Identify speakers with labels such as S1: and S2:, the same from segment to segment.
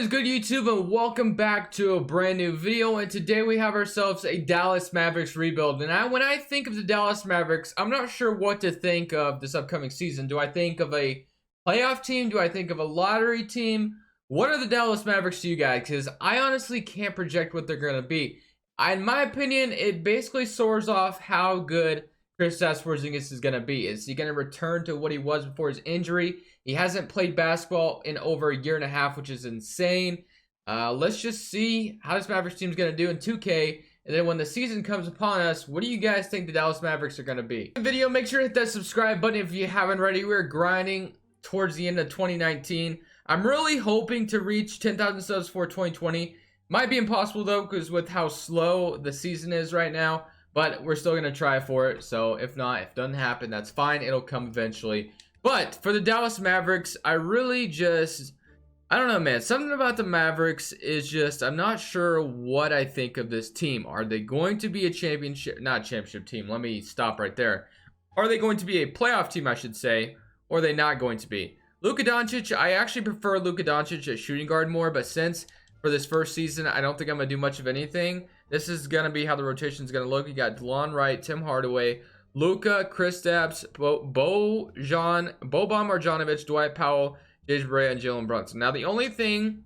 S1: is good, YouTube, and welcome back to a brand new video. And today we have ourselves a Dallas Mavericks rebuild. And when I think of the Dallas Mavericks, I'm not sure what to think of this upcoming season. Do I think of a playoff team? Do I think of a lottery team? What are the Dallas Mavericks to you guys? Because I honestly can't project what they're going to be. In my opinion, it basically soars off how good Kristaps Porzingis is going to be. Is he going to return to what he was before his injury? He hasn't played basketball in over a year and a half, which is insane. Let's just see how this Mavericks team is going to do in 2K. And then when the season comes upon us, what do you guys think the Dallas Mavericks are going to be? In the video, make sure to hit that subscribe button if you haven't already. We're grinding towards the end of 2019. I'm really hoping to reach 10,000 subs for 2020. Might be impossible though, because with how slow the season is right now. But we're still going to try for it. So if not, if it doesn't happen, that's fine. It'll come eventually. But for the Dallas Mavericks, I really just, I don't know, man. Something about the Mavericks is just, I'm not sure what I think of this team. Are they going to be a championship, not a championship team. Let me stop right there. Are they going to be a playoff team, I should say, or are they not going to be? Luka Doncic, I actually prefer Luka Doncic at shooting guard more, but since for this first season, I don't think I'm going to do much of anything. This is going to be how the rotation is going to look. You got DeLon Wright, Tim Hardaway, Luka, Kristaps, Boban Marjanovic, Dwight Powell, J.J. Barea, and Jalen Brunson. Now, the only thing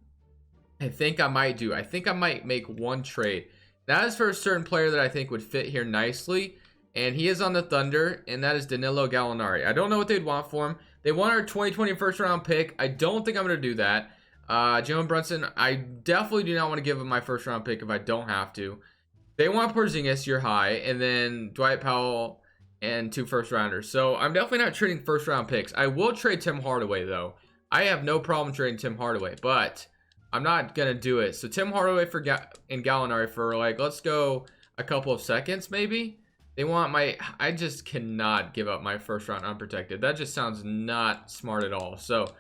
S1: I think I might do, I think I might make one trade. That is for a certain player that I think would fit here nicely, and he is on the Thunder, and that is Danilo Gallinari. I don't know what they'd want for him. They want our 2020 first-round pick. I don't think I'm going to do that. Jalen Brunson, I definitely do not want to give him my first-round pick if I don't have to. They want Porzingis, you're high, and then Dwight Powell and 2 first-rounders. So I'm definitely not trading first-round picks. I will trade Tim Hardaway, though. I have no problem trading Tim Hardaway, but I'm not going to do it. So Tim Hardaway and Gallinari for, like, let's go a couple of seconds, maybe. They want my, I just cannot give up my first-round unprotected. That just sounds not smart at all. So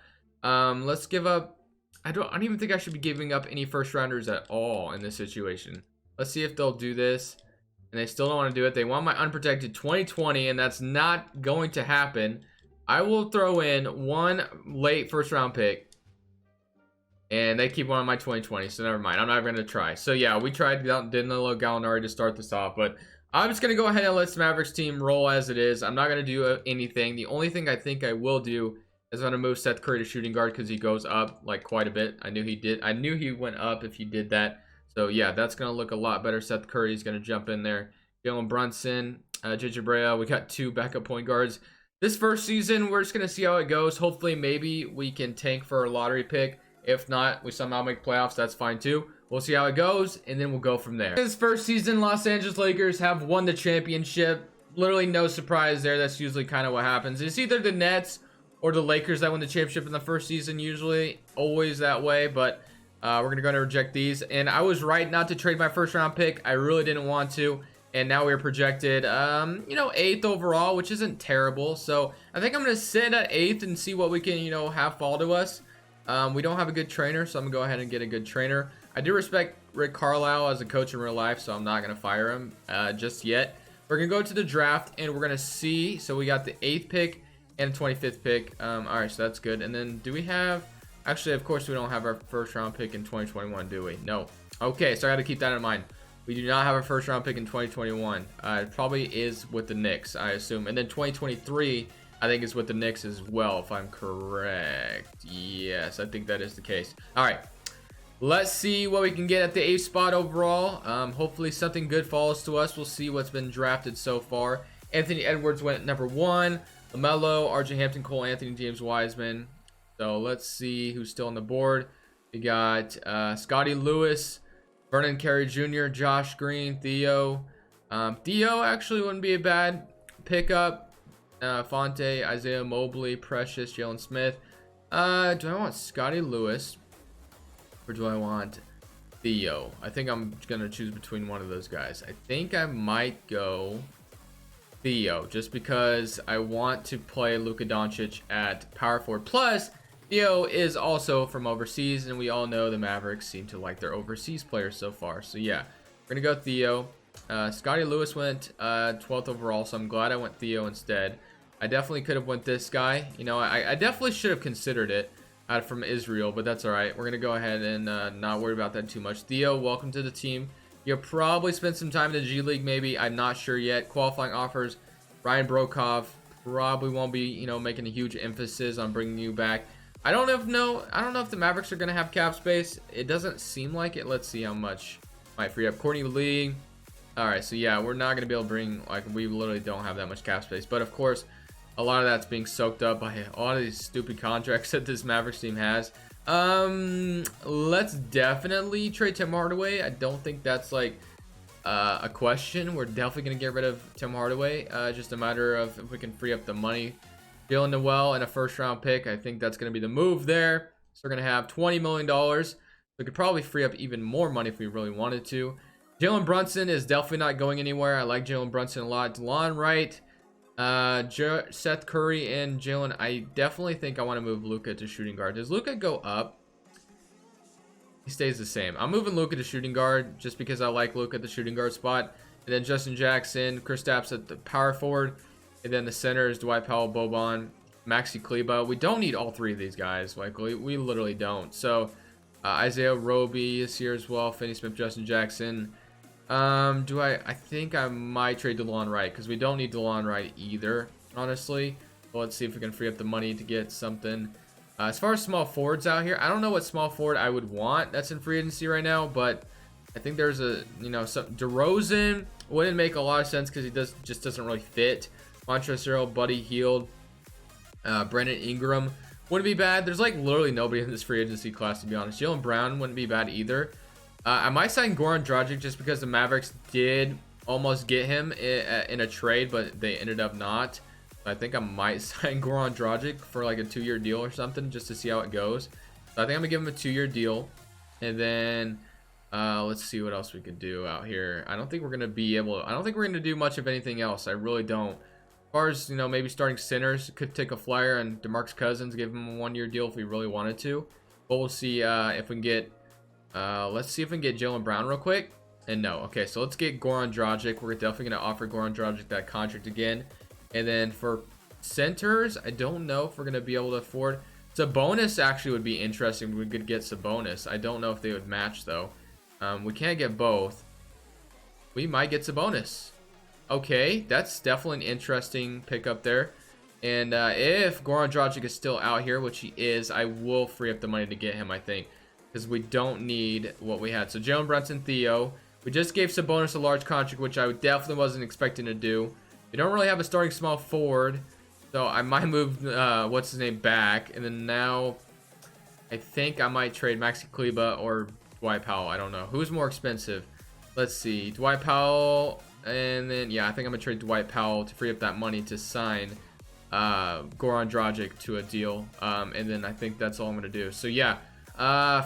S1: let's give up, I don't even think I should be giving up any first-rounders at all in this situation. Let's see if they'll do this. And they still don't want to do it. They want my unprotected 2020, and that's not going to happen. I will throw in one late first-round pick. And they keep one on my 2020, so never mind. I'm not even going to try. So, yeah, we tried Danilo Gallinari to start this off. But I'm just going to go ahead and let the Mavericks team roll as it is. I'm not going to do anything. The only thing I think I will do is I'm going to move Seth Curry to shooting guard because he goes up, like, quite a bit. I knew he did. I knew he went up if he did that. So, yeah, that's going to look a lot better. Seth Curry is going to jump in there. Jalen Brunson, J.J. Barea. We got 2 backup point guards. This first season, we're just going to see how it goes. Hopefully, maybe we can tank for a lottery pick. If not, we somehow make playoffs. That's fine, too. We'll see how it goes, and then we'll go from there. This first season, Los Angeles Lakers have won the championship. Literally no surprise there. That's usually kind of what happens. It's either the Nets or the Lakers that win the championship in the first season. Usually, always that way, but we're going to go and reject these. And I was right not to trade my first-round pick. I really didn't want to. And now we're projected, 8th overall, which isn't terrible. So I think I'm going to sit at 8th and see what we can, have fall to us. We don't have a good trainer, so I'm going to go ahead and get a good trainer. I do respect Rick Carlisle as a coach in real life, so I'm not going to fire him just yet. We're going to go to the draft, and we're going to see. So we got the 8th pick and the 25th pick. All right, so that's good. And then do we have... Actually, of course, we don't have our first-round pick in 2021, do we? No. Okay, so I got to keep that in mind. We do not have a first-round pick in 2021. It probably is with the Knicks, I assume. And then 2023, I think, is with the Knicks as well, if I'm correct. Yes, I think that is the case. All right. Let's see what we can get at the 8th spot overall. Hopefully, something good falls to us. We'll see what's been drafted so far. Anthony Edwards went at number 1. LaMelo, RJ Hampton, Cole Anthony, James Wiseman. So let's see who's still on the board. We got Scotty Lewis, Vernon Carey Jr., Josh Green, Theo. Theo actually wouldn't be a bad pickup. Fonte, Isaiah Mobley, Precious, Jalen Smith. Do I want Scotty Lewis or do I want Theo? I think I'm going to choose between one of those guys. I think I might go Theo just because I want to play Luka Doncic at power forward. Plus, Theo is also from overseas, and we all know the Mavericks seem to like their overseas players so far. So, yeah, we're going to go Theo. Scotty Lewis went 12th overall, so I'm glad I went Theo instead. I definitely could have went this guy. I definitely should have considered it. out from Israel, but that's all right. We're gonna go ahead and not worry about that too much. Theo, welcome to the team. You'll probably spend some time in the G League, maybe. I'm not sure yet. Qualifying offers. Ryan Brokov probably won't be, you know, making a huge emphasis on bringing you back. I don't know if the Mavericks are gonna have cap space. It doesn't seem like it. Let's see how much might free up. Courtney Lee. All right, so yeah, we're not gonna be able to bring, like, we literally don't have that much cap space. But of course, a lot of that's being soaked up by all of these stupid contracts that this Mavericks team has. Let's definitely trade Tim Hardaway. I don't think that's like a question. We're definitely gonna get rid of Tim Hardaway. Just a matter of if we can free up the money. Jalen Noel and a first-round pick. I think that's gonna be the move there. So we're gonna have $20 million. We could probably free up even more money if we really wanted to. Jalen Brunson is definitely not going anywhere. I like Jalen Brunson a lot. DeLon Wright, Seth Curry, and Jalen. I definitely think I want to move Luka to shooting guard. Does Luka go up? He stays the same. I'm moving Luka to shooting guard just because I like Luka at the shooting guard spot. And then Justin Jackson, Kristaps at the power forward. And then the center is Dwight Powell, Boban, Maxi Kleber. We don't need all three of these guys. Like, we literally don't. So Isaiah Roby is here as well. Finney Smith, Justin Jackson. I think I might trade DeLon Wright because we don't need DeLon Wright either, honestly. But let's see if we can free up the money to get something. As far as small forwards out here, I don't know what small forward I would want that's in free agency right now, but I think there's a, you know, some DeRozan wouldn't make a lot of sense because he just doesn't really fit. Montrezl Harrell, Buddy Hield, Brandon Ingram wouldn't be bad. There's like literally nobody in this free agency class, to be honest. Jaylen Brown wouldn't be bad either. I might sign Goran Dragic just because the Mavericks did almost get him in a trade, but they ended up not. I think I might sign Goran Dragic for like a 2-year deal or something just to see how it goes. So I think I'm gonna give him a 2-year deal, and then let's see what else we could do out here. I don't think we're gonna do much of anything else. I really don't. As far as, you know, maybe starting centers, could take a flyer on DeMarcus Cousins, give him a 1-year deal if we really wanted to. But we'll see if we can get. Let's see if we can get Jaylen Brown real quick. And no. Okay, so let's get Goran Dragic. We're definitely going to offer Goran Dragic that contract again. And then for centers, I don't know if we're going to be able to afford. Sabonis actually would be interesting. We could get Sabonis. I don't know if they would match, though. We can't get both. We might get Sabonis. Okay, that's definitely an interesting pickup there. And if Goran Dragic is still out here, which he is, I will free up the money to get him, I think. Because we don't need what we had. So Jalen Brunson, Theo. We just gave Sabonis a large contract, which I definitely wasn't expecting to do. We don't really have a starting small forward. So I might move, what's his name, back. And then now, I think I might trade Maxi Kleber or Dwight Powell. I don't know. Who's more expensive? Let's see. Dwight Powell. And then, yeah, I think I'm going to trade Dwight Powell to free up that money to sign Goran Dragic to a deal. And then I think that's all I'm going to do. So, yeah.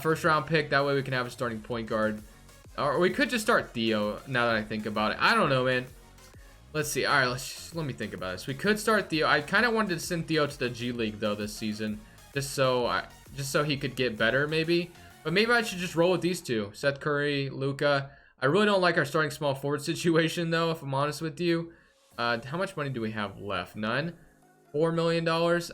S1: First round pick, that way we can have a starting point guard, or we could just start Theo. Now that I think about it, I don't know, man. Let's see. All right, let me think about this. We could start Theo. I kind of wanted to send Theo to the G League though this season, just so he could get better maybe. But maybe I should just roll with these two, Seth Curry, Luka. I really don't like our starting small forward situation though, if I'm honest with you. How much money do we have left? None. $4 million.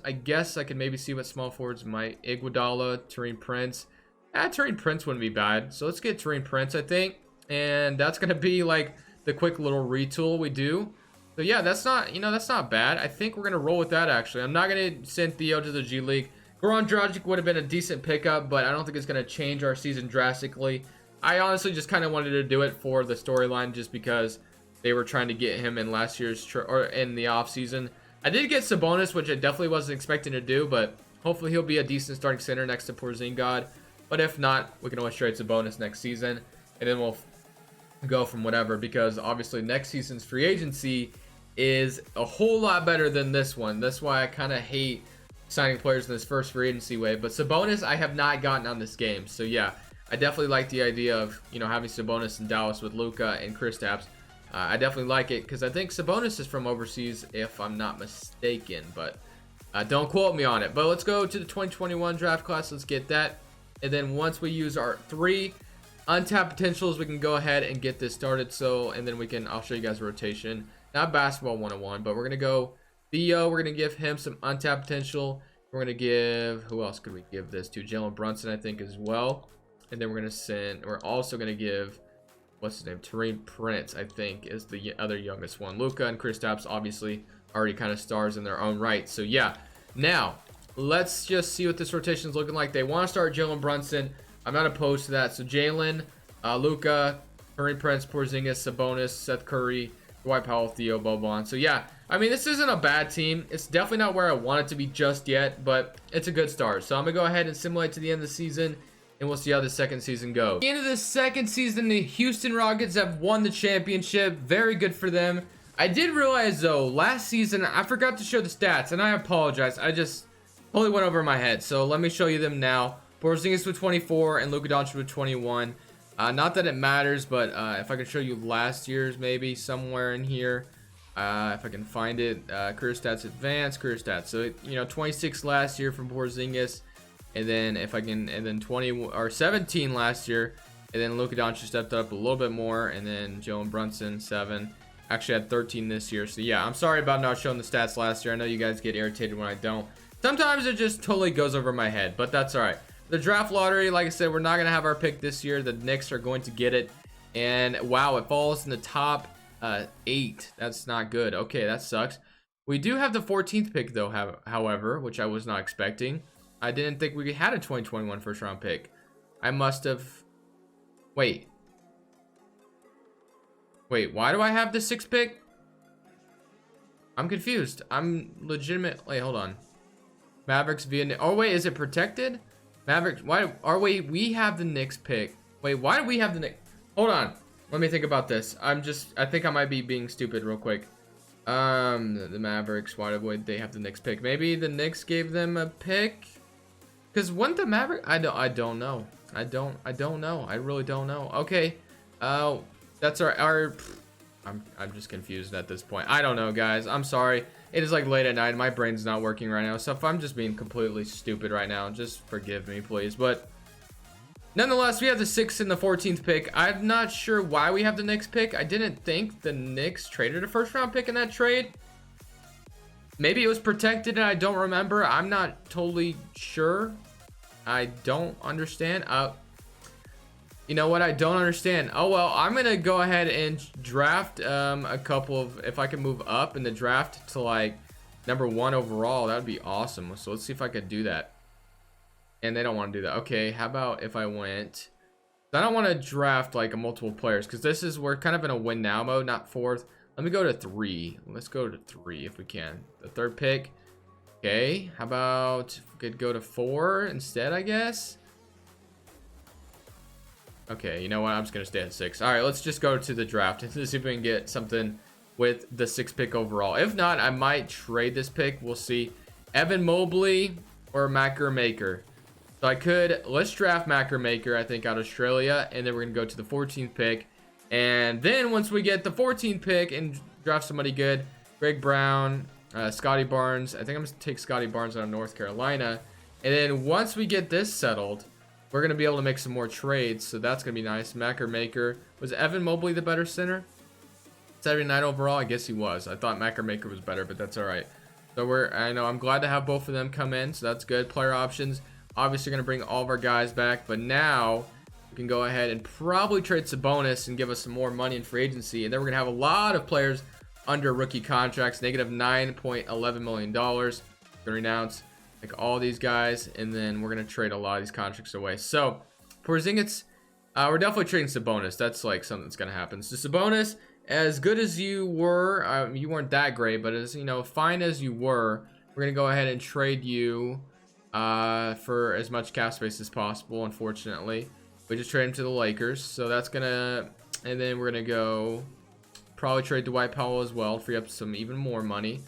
S1: I guess I could maybe see what small forwards might. Iguodala, Taurean Prince. Taurean Prince wouldn't be bad. So let's get Taurean Prince, I think. And that's going to be like the quick little retool we do. So yeah, that's not bad. I think we're going to roll with that actually. I'm not going to send Theo to the G League. Goran Dragic would have been a decent pickup, but I don't think it's going to change our season drastically. I honestly just kind of wanted to do it for the storyline just because they were trying to get him in last year's or in the offseason. I did get Sabonis, which I definitely wasn't expecting to do, but hopefully he'll be a decent starting center next to Porzingis. But if not, we can always trade Sabonis next season, and then we'll go from whatever, because obviously next season's free agency is a whole lot better than this one. That's why I kind of hate signing players in this first free agency wave. But Sabonis, I have not gotten on this game. So yeah, I definitely like the idea of, you know, having Sabonis in Dallas with Luka and Kristaps. I definitely like it because I think Sabonis is from overseas, if I'm not mistaken, but don't quote me on it. But let's go to the 2021 draft class. Let's get that. And then once we use our 3 untapped potentials, we can go ahead and get this started. So, and then I'll show you guys a rotation. Not basketball 101, but we're going to go Theo. We're going to give him some untapped potential. We're gonna give, who else could we give this to? Jalen Brunson, I think, as well. And then we're also gonna give, what's his name? Taurean Prince, I think, is the other youngest one. Luka and Kristaps obviously already kind of stars in their own right. So yeah, now let's just see what this rotation is looking like. They want to start Jalen Brunson. I'm not opposed to that. So Jalen, Luka, Taurean Prince, Porzingis, Sabonis, Seth Curry, Dwight Powell, Theo, Boban. So yeah, I mean, this isn't a bad team. It's definitely not where I want it to be just yet, but it's a good start. So I'm gonna go ahead and simulate to the end of the season, and we'll see how the second season goes. At the end of the second season, the Houston Rockets have won the championship. Very good for them. I did realize, though, last season, I forgot to show the stats, and I apologize. I just totally went over my head. So let me show you them now. Porzingis with 24 and Luka Doncic with 21. Not that it matters, but if I could show you last year's, maybe somewhere in here. If I can find it, career stats advanced, career stats. So, 26 last year from Porzingis. And then if I can, and then 20 or 17 last year. And then Luka Doncic stepped up a little bit more. And then Jalen Brunson, 7. Actually had 13 this year. So yeah, I'm sorry about not showing the stats last year. I know you guys get irritated when I don't. Sometimes it just totally goes over my head, but that's all right. The draft lottery, like I said, we're not going to have our pick this year. The Knicks are going to get it. And wow, it falls in the top 8. That's not good. Okay, that sucks. We do have the 14th pick though, however, which I was not expecting. I didn't think we had a 2021 first round pick. I must have. Wait, why do I have the 6th pick? I'm confused. I'm legitimately, hold on. Mavericks via, oh wait, is it protected? Mavericks, why are we have the Knicks pick. Wait, why do we have the Knicks? Hold on. Let me think about this. I think I might be being stupid real quick. The Mavericks, why would they have the Knicks pick? Maybe the Knicks gave them a pick? Because when the Mavericks, I don't know. I don't know. I really don't know. Okay. That's our I'm just confused at this point. I don't know, guys. I'm sorry. It is like late at night. My brain's not working right now. So if I'm just being completely stupid right now, just forgive me, please. But nonetheless, we have the 6th and the 14th pick. I'm not sure why we have the Knicks pick. I didn't think the Knicks traded a first round pick in that trade. Maybe it was protected and I don't remember. I'm not totally sure. I don't understand. You know what? I don't understand. Oh, well, I'm going to go ahead and draft a couple of, if I can move up in the draft to like number 1 overall, that would be awesome. So let's see if I could do that. And they don't want to do that. Okay, how about if I went, I don't want to draft like a multiple players because we're kind of in a win now mode, not 4th. Let me go to 3. Let's go to 3 if we can. The 3rd pick. Okay, how about if we could go to 4 instead, I guess. Okay, you know what? I'm just gonna stay at 6. All right, let's just go to the draft and see if we can get something with the 6th pick overall. If not, I might trade this pick. We'll see. Evan Mobley or Macker Maker. So let's draft Macker Maker, I think, out of Australia, and then we're gonna go to the 14th pick. And then once we get the 14th pick and draft somebody good, Greg Brown, Scotty Barnes. I think I'm gonna take Scotty Barnes out of North Carolina. And then once we get this settled, we're going to be able to make some more trades, so that's going to be nice. Macker Maker. Was Evan Mobley the better center? 79 overall? I guess he was. I thought Macker Maker was better, but that's all right. So I'm glad to have both of them come in, so that's good. Player options. Obviously going to bring all of our guys back, but now we can go ahead and probably trade Sabonis and give us some more money in free agency. And then we're going to have a lot of players under rookie contracts. Negative $9.11 million. Going to renounce like all these guys, and then we're gonna trade a lot of these contracts away. So Porzingis, we're definitely trading Sabonis. That's like something that's gonna happen. So Sabonis, as good as you were, you weren't that great, but as fine as you were, we're gonna go ahead and trade you for as much cap space as possible. Unfortunately, we just trade him to the Lakers, so that's gonna, and then we're gonna go probably trade Dwight Powell as well, free up some even more money.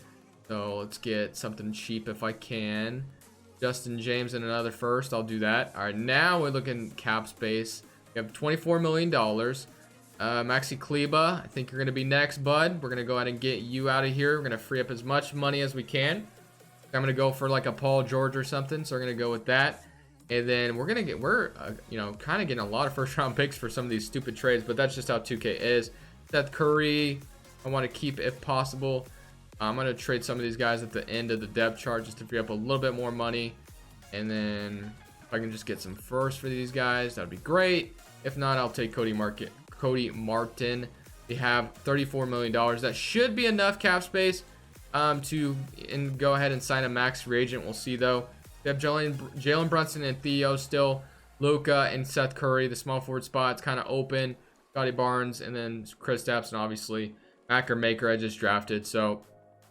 S1: So let's get something cheap if I can. Justin James and another first. I'll do that. All right, now we're looking cap space. We have $24 million. Maxi Kleba, I think you're going to be next, bud. We're going to go ahead and get you out of here. We're going to free up as much money as we can. I'm going to go for like a Paul George or something. So we're going to go with that. And then we're kind of getting a lot of first round picks for some of these stupid trades, but that's just how 2K is. Seth Curry, I want to keep if possible. I'm going to trade some of these guys at the end of the depth chart just to free up a little bit more money. And then if I can just get some first for these guys, that'd be great. If not, I'll take Cody Martin. We have $34 million. That should be enough cap space to go ahead and sign a max free agent. We'll see though. We have Jalen Brunson and Theo still. Luka and Seth Curry. The small forward spot's kind of open. Scotty Barnes and then Kristaps, and obviously Maker I just drafted. So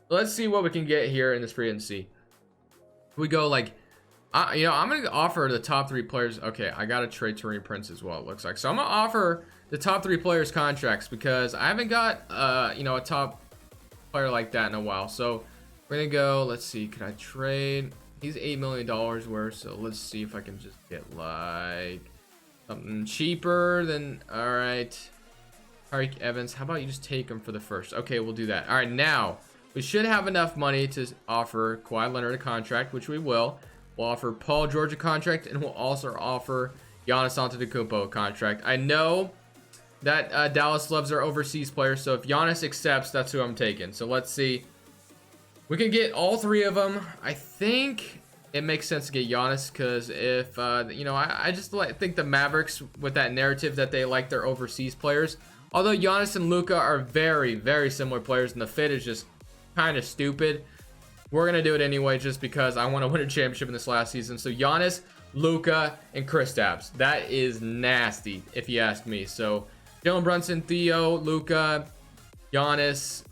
S1: let's see what we can get here in this free agency. We go like, I'm gonna offer the top 3 players. Okay, I gotta trade Taurean Prince as well, it looks like. So I'm gonna offer the top 3 players contracts because I haven't got a top player like that in a while. So we're gonna go, let's see, can I trade? He's $8 million worth, so let's see if I can just get like something cheaper than, all right, Tariq Evans. How about you just take him for the first? Okay, we'll do that. All right, now we should have enough money to offer Kawhi Leonard a contract, which we will. We'll offer Paul George a contract, and we'll also offer Giannis Antetokounmpo a contract. I know that Dallas loves their overseas players, so if Giannis accepts, that's who I'm taking. So let's see. We can get all 3 of them. I think it makes sense to get Giannis because if, I just think the Mavericks, with that narrative that they like their overseas players, although Giannis and Luka are very, very similar players and the fit is just kind of stupid, we're going to do it anyway just because I want to win a championship in this last season. So Giannis, Luka, and Kristaps. That is nasty if you ask me. So Jalen Brunson, Theo, Luka, Giannis,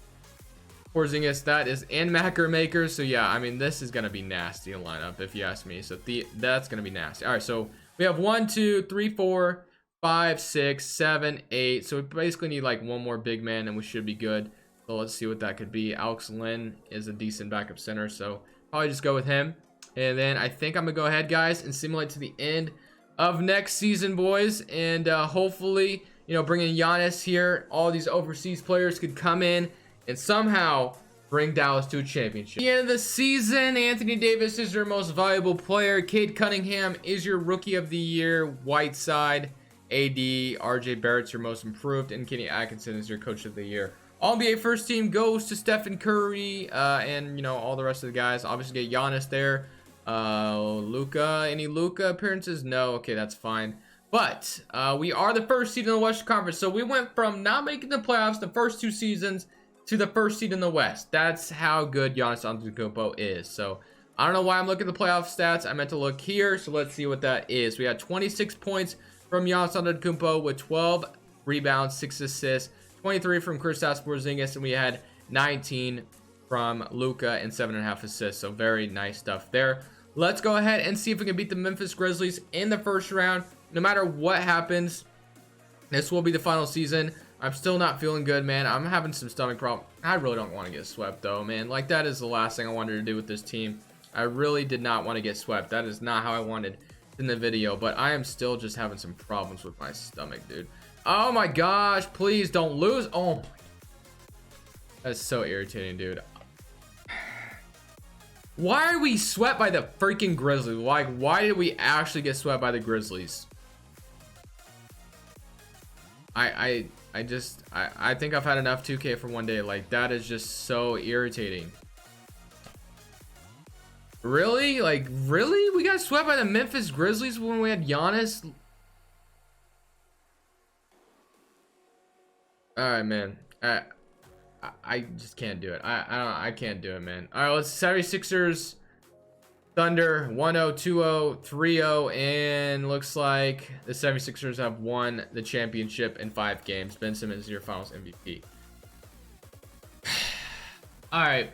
S1: Porzingis, that is, and Maker. So yeah, I mean, this is gonna be nasty in lineup if you ask me. So that's gonna be nasty. All right, so we have 1, 2, 3, 4, 5, 6, 7, 8. So we basically need like one more big man, and we should be good. So let's see what that could be. Alex Len is a decent backup center, so probably just go with him. And then I think I'm gonna go ahead, guys, and simulate to the end of next season, boys, and hopefully, bringing Giannis here, all these overseas players could come in and somehow bring Dallas to a championship. At the end of the season, Anthony Davis is your most valuable player. Cade Cunningham is your rookie of the year. Whiteside, AD, RJ Barrett's your most improved, and Kenny Atkinson is your coach of the year. All NBA first team goes to Stephen Curry and all the rest of the guys. Obviously get Giannis there. Luka, any Luka appearances? No. Okay, that's fine. But we are the first seed in the Western Conference, so we went from not making the playoffs the first 2 seasons to the first seed in the West. That's how good Giannis Antetokounmpo is. So I don't know why I'm looking at the playoff stats. I meant to look here, so let's see what that is. We had 26 points from Giannis Antetokounmpo with 12 rebounds, 6 assists, 23 from Kristaps Porzingis, and we had 19 from Luka and 7.5 assists. So very nice stuff there. Let's go ahead and see if we can beat the Memphis Grizzlies in the first round. No matter what happens, this will be the final season. I'm still not feeling good, man. I'm having some stomach problems. I really don't want to get swept, though, man. Like, that is the last thing I wanted to do with this team. I really did not want to get swept. That is not how I wanted in the video. But I am still just having some problems with my stomach, dude. Oh, my gosh. Please don't lose. Oh, my. That's so irritating, dude. Why are we swept by the freaking Grizzlies? Like, why did we actually get swept by the Grizzlies? I think I've had enough 2K for one day. Like, that is just so irritating. Really? Like, really? We got swept by the Memphis Grizzlies when we had Giannis? Alright, man. I just can't do it. I can't do it, man. Alright, let's 76ers, Thunder, 1-0, 2-0, 3-0, and looks like the 76ers have won the championship in 5 games. Ben Simmons is your finals MVP. Alright.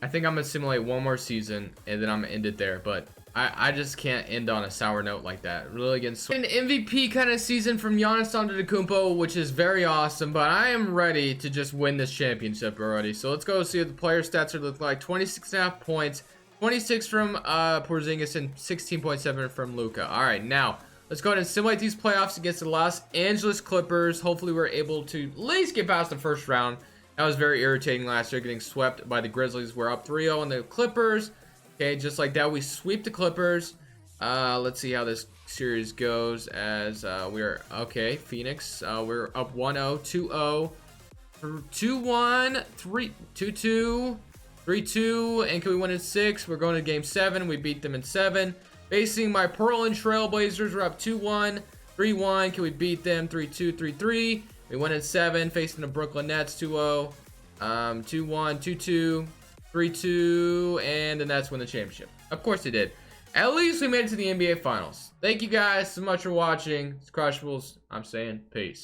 S1: I think I'm going to simulate one more season, and then I'm going to end it there, but I just can't end on a sour note like that. Really against an MVP kind of season from Giannis Antetokounmpo, which is very awesome, but I am ready to just win this championship already. So let's go see what the player stats are look like. 26.5 points, 26 from Porzingis, and 16.7 from Luka. All right, now let's go ahead and simulate these playoffs against the Los Angeles Clippers. Hopefully we're able to at least get past the first round. That was very irritating last year, getting swept by the Grizzlies. We're up 3-0 on the Clippers. Okay, just like that, we sweep the Clippers. Let's see how this series goes as we're, okay, Phoenix. We're up 1-0, 2-0. 2-1, 2-2, 3-2, and can we win in 6? We're going to game 7. We beat them in 7. Facing my Portland Trailblazers, we're up 2-1, 3-1. Can we beat them? 3-2, 3-3. We win in 7. Facing the Brooklyn Nets, 2-0, 2-1, 2-2, 3-2, and the Nets win the championship. Of course they did. At least we made it to the NBA Finals. Thank you guys so much for watching. It's Crushables. I'm saying peace.